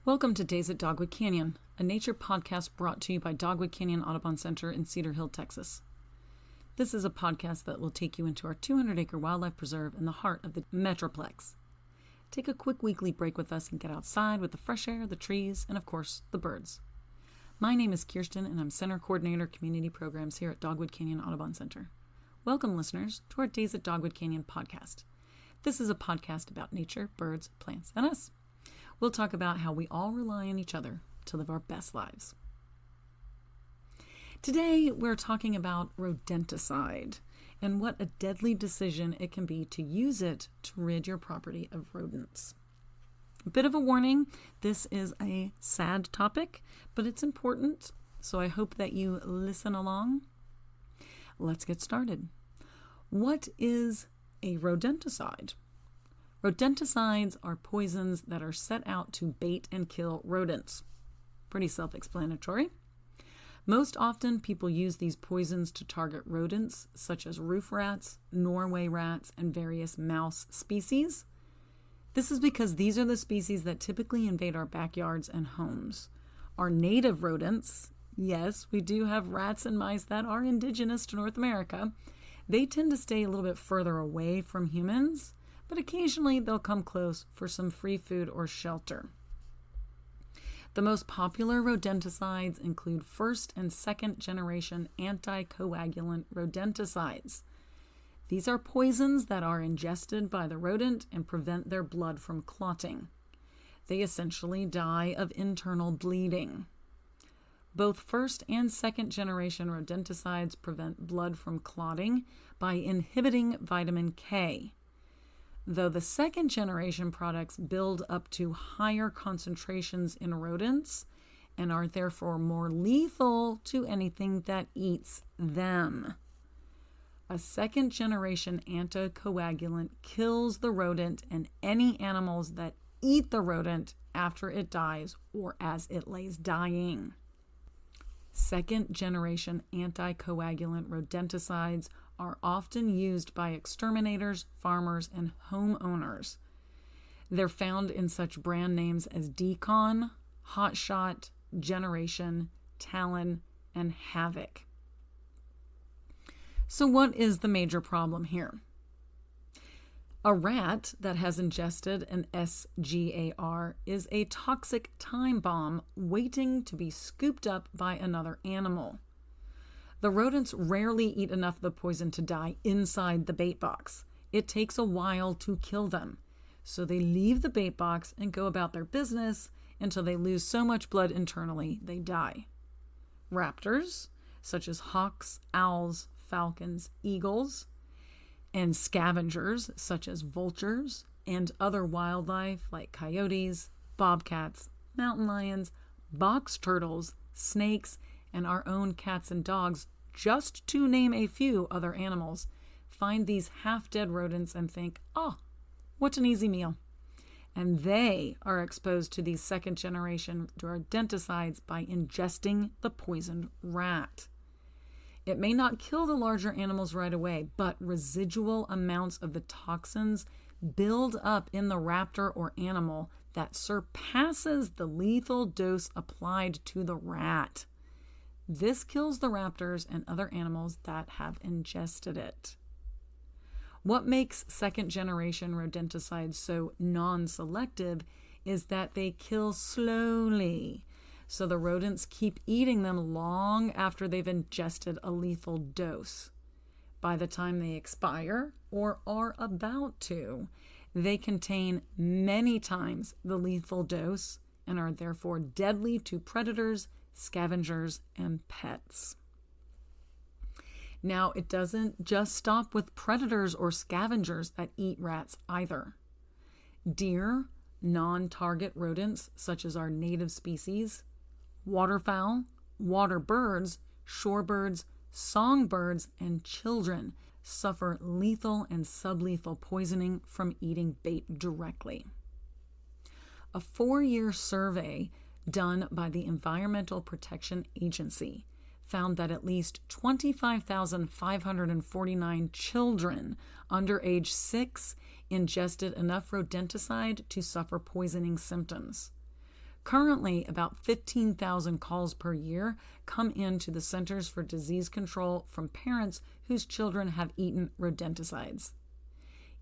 Welcome to Days at Dogwood Canyon, a nature podcast brought to you by Dogwood Canyon Audubon Center in Cedar Hill, Texas. This is a podcast that will take you into our 200-acre wildlife preserve in the heart of the Metroplex. Take a quick weekly break with us and get outside with the fresh air, the trees, and of course, the birds. My name is Kirsten, and I'm Center Coordinator Community Programs here at Dogwood Canyon Audubon Center. Welcome, listeners, to our Days at Dogwood Canyon podcast. This is a podcast about nature, birds, plants, and us. We'll talk about how we all rely on each other to live our best lives. Today, we're talking about rodenticide and what a deadly decision it can be to use it to rid your property of rodents. A bit of a warning, this is a sad topic, but it's important, so I hope that you listen along. Let's get started. What is a rodenticide? Rodenticides are poisons that are set out to bait and kill rodents. Pretty self-explanatory. Most often, people use these poisons to target rodents such as roof rats, Norway rats, and various mouse species. This is because these are the species that typically invade our backyards and homes. Our native rodents, yes, we do have rats and mice that are indigenous to North America. They tend to stay a little bit further away from humans, but occasionally they'll come close for some free food or shelter. The most popular rodenticides include first and second generation anticoagulant rodenticides. These are poisons that are ingested by the rodent and prevent their blood from clotting. They essentially die of internal bleeding. Both first and second generation rodenticides prevent blood from clotting by inhibiting vitamin K. Though the second generation products build up to higher concentrations in rodents and are therefore more lethal to anything that eats them. A second generation anticoagulant kills the rodent and any animals that eat the rodent after it dies or as it lays dying. Second generation anticoagulant rodenticides are often used by exterminators, farmers, and homeowners. They're found in such brand names as Decon, Hotshot, Generation, Talon, and Havoc. So what is the major problem here? A rat that has ingested an SGAR is a toxic time bomb waiting to be scooped up by another animal. The rodents rarely eat enough of the poison to die inside the bait box. It takes a while to kill them. So they leave the bait box and go about their business until they lose so much blood internally they die. Raptors, such as hawks, owls, falcons, eagles, and scavengers, such as vultures, and other wildlife like coyotes, bobcats, mountain lions, box turtles, snakes, and our own cats and dogs, just to name a few other animals, find these half-dead rodents and think, oh, what an easy meal. And they are exposed to these second-generation rodenticides by ingesting the poisoned rat. It may not kill the larger animals right away, but residual amounts of the toxins build up in the raptor or animal that surpasses the lethal dose applied to the rat. This kills the raptors and other animals that have ingested it. What makes second-generation rodenticides so non-selective is that they kill slowly, so the rodents keep eating them long after they've ingested a lethal dose. By the time they expire, or are about to, they contain many times the lethal dose and are therefore deadly to predators, scavengers, and pets. Now, it doesn't just stop with predators or scavengers that eat rats either. Deer, non-target rodents such as our native species, waterfowl, water birds, shorebirds, songbirds, and children suffer lethal and sublethal poisoning from eating bait directly. A 4-year survey done by the Environmental Protection Agency found that at least 25,549 children under age 6 ingested enough rodenticide to suffer poisoning symptoms. Currently, about 15,000 calls per year come into the Centers for Disease Control from parents whose children have eaten rodenticides.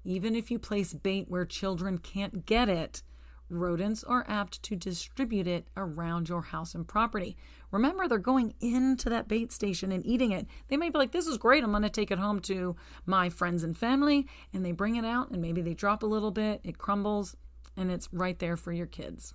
Even if you place bait where children can't get it, rodents are apt to distribute it around your house and property. Remember, they're going into that bait station and eating it. They may be like, this is great, I'm going to take it home to my friends and family, and they bring it out and maybe they drop a little bit, it crumbles, and it's right there for your kids.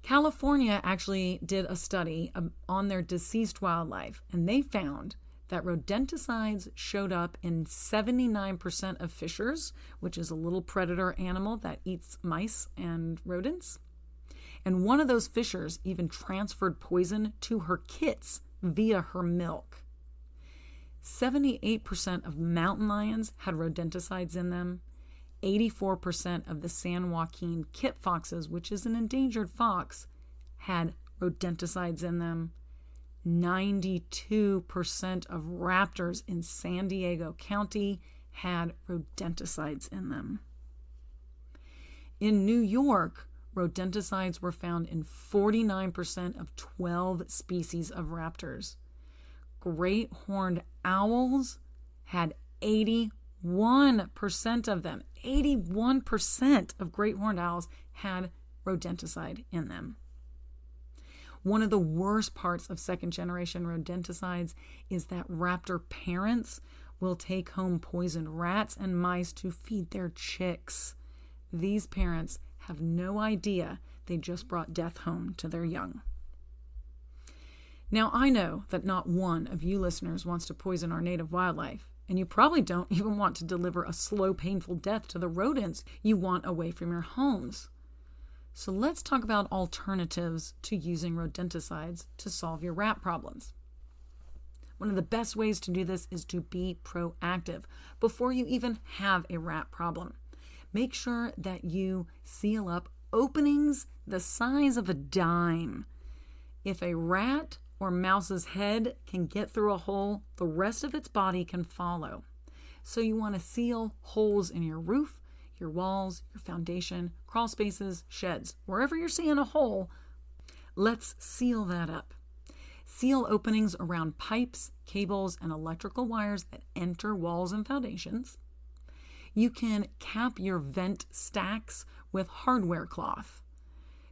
California actually did a study on their deceased wildlife, and they found that rodenticides showed up in 79% of fishers, which is a little predator animal that eats mice and rodents. And one of those fishers even transferred poison to her kits via her milk. 78% of mountain lions had rodenticides in them. 84% of the San Joaquin kit foxes, which is an endangered fox, had rodenticides in them. 92% of raptors in San Diego County had rodenticides in them. In New York, rodenticides were found in 49% of 12 species of raptors. Great horned owls had 81% of them. 81% of great horned owls had rodenticide in them. One of the worst parts of second-generation rodenticides is that raptor parents will take home poisoned rats and mice to feed their chicks. These parents have no idea they just brought death home to their young. Now, I know that not one of you listeners wants to poison our native wildlife, and you probably don't even want to deliver a slow, painful death to the rodents you want away from your homes. So let's talk about alternatives to using rodenticides to solve your rat problems. One of the best ways to do this is to be proactive before you even have a rat problem. Make sure that you seal up openings the size of a dime. If a rat or mouse's head can get through a hole, the rest of its body can follow. So you want to seal holes in your roof, your walls, your foundation, crawl spaces, sheds. Wherever you're seeing a hole, let's seal that up. Seal openings around pipes, cables, and electrical wires that enter walls and foundations. You can cap your vent stacks with hardware cloth.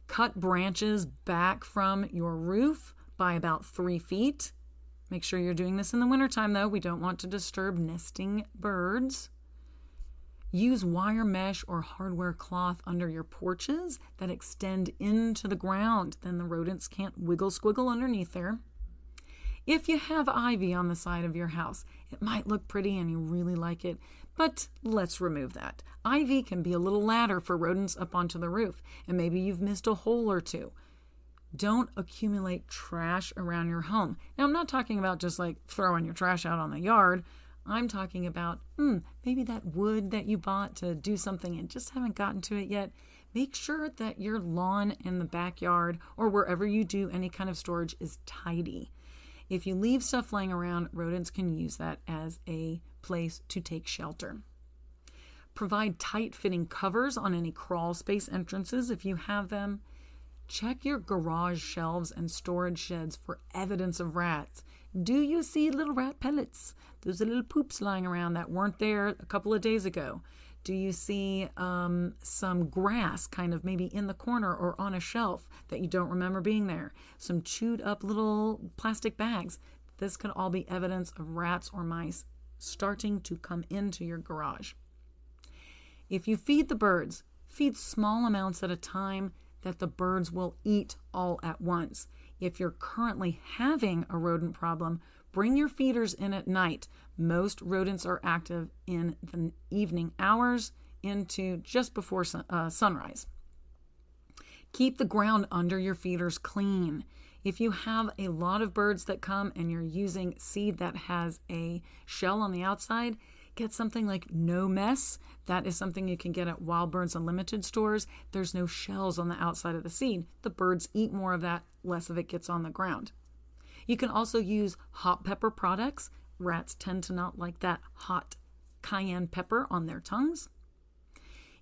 Cut branches back from your roof by about 3 feet. Make sure you're doing this in the wintertime, though. We don't want to disturb nesting birds. Use wire mesh or hardware cloth under your porches that extend into the ground. Then the rodents can't wiggle squiggle underneath there. If you have ivy on the side of your house, it might look pretty and you really like it, but let's remove that. Ivy can be a little ladder for rodents up onto the roof, and maybe you've missed a hole or two. Don't accumulate trash around your home. Now, I'm not talking about just like throwing your trash out on the yard. I'm talking about maybe that wood that you bought to do something and just haven't gotten to it yet. Make sure that your lawn in the backyard or wherever you do any kind of storage is tidy. If you leave stuff laying around, rodents can use that as a place to take shelter. Provide tight-fitting covers on any crawl space entrances if you have them. Check your garage shelves and storage sheds for evidence of rats. Do you see little rat pellets? Those little poops lying around that weren't there a couple of days ago. Do you see some grass kind of maybe in the corner or on a shelf that you don't remember being there? Some chewed up little plastic bags. This could all be evidence of rats or mice starting to come into your garage. If you feed the birds, feed small amounts at a time that the birds will eat all at once. If you're currently having a rodent problem, bring your feeders in at night. Most rodents are active in the evening hours into just before sunrise. Keep the ground under your feeders clean. If you have a lot of birds that come and you're using seed that has a shell on the outside, get something like No Mess. That is something you can get at Wild Birds Unlimited stores. There's no shells on the outside of the seed. The birds eat more of that, less of it gets on the ground. You can also use hot pepper products. Rats tend to not like that hot cayenne pepper on their tongues.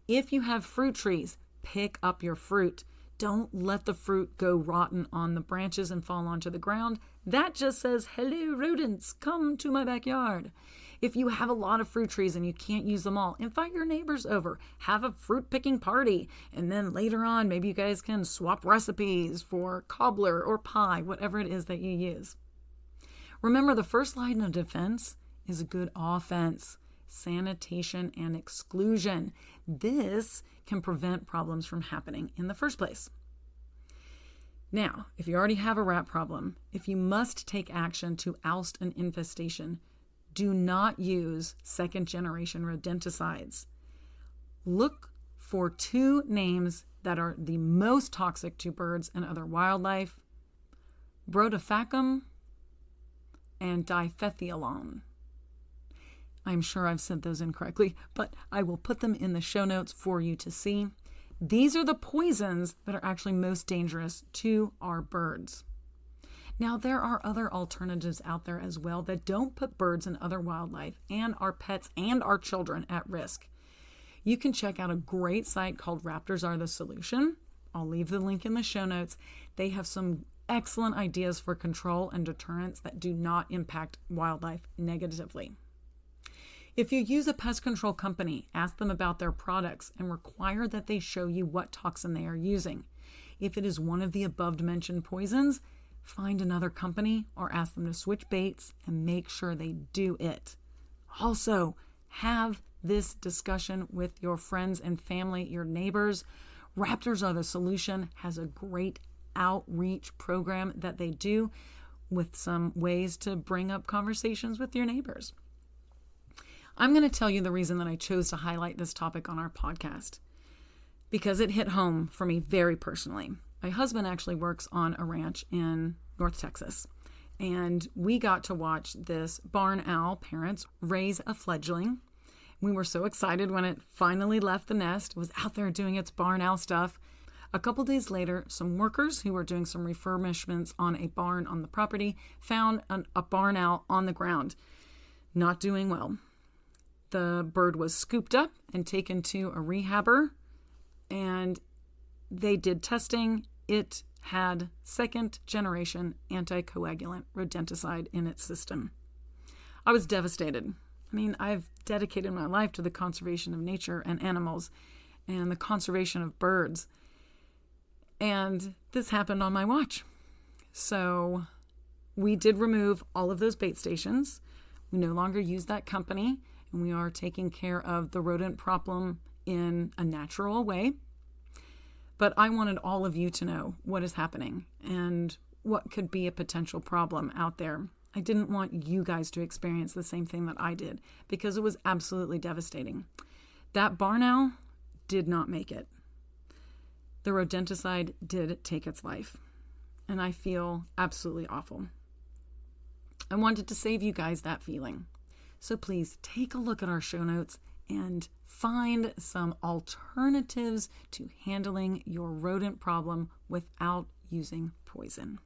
If you have fruit trees, pick up your fruit. Don't let the fruit go rotten on the branches and fall onto the ground. That just says, hello, rodents, come to my backyard. If you have a lot of fruit trees and you can't use them all, invite your neighbors over. Have a fruit picking party. And then later on, maybe you guys can swap recipes for cobbler or pie, whatever it is that you use. Remember, the first line of defense is a good offense. Sanitation and exclusion. This can prevent problems from happening in the first place. Now, if you already have a rat problem, if you must take action to oust an infestation, do not use second-generation rodenticides. Look for 2 names that are the most toxic to birds and other wildlife: Brodifacoum and diphethiolone. I'm sure I've said those incorrectly, but I will put them in the show notes for you to see. These are the poisons that are actually most dangerous to our birds. Now, there are other alternatives out there as well that don't put birds and other wildlife and our pets and our children at risk. You can check out a great site called Raptors Are the Solution. I'll leave the link in the show notes. They have some excellent ideas for control and deterrence that do not impact wildlife negatively. If you use a pest control company, ask them about their products and require that they show you what toxin they are using. If it is one of the above-mentioned poisons, find another company or ask them to switch baits and make sure they do it. Also, have this discussion with your friends and family, your neighbors. Raptors Are the Solution has a great outreach program that they do with some ways to bring up conversations with your neighbors. I'm going to tell you the reason that I chose to highlight this topic on our podcast, because it hit home for me very personally. My husband actually works on a ranch in North Texas, and we got to watch this barn owl parents raise a fledgling. We were so excited when it finally left the nest. It was out there doing its barn owl stuff. A couple days later, some workers who were doing some refurbishments on a barn on the property found a barn owl on the ground, not doing well. The bird was scooped up and taken to a rehabber, and they did testing. It had second-generation anticoagulant rodenticide in its system. I was devastated. I mean, I've dedicated my life to the conservation of nature and animals and the conservation of birds. And this happened on my watch. So we did remove all of those bait stations. We no longer use that company, and we are taking care of the rodent problem in a natural way. But I wanted all of you to know what is happening and what could be a potential problem out there. I didn't want you guys to experience the same thing that I did, because it was absolutely devastating. That barn owl did not make it. The rodenticide did take its life, and I feel absolutely awful. I wanted to save you guys that feeling. So please take a look at our show notes and find some alternatives to handling your rodent problem without using poison.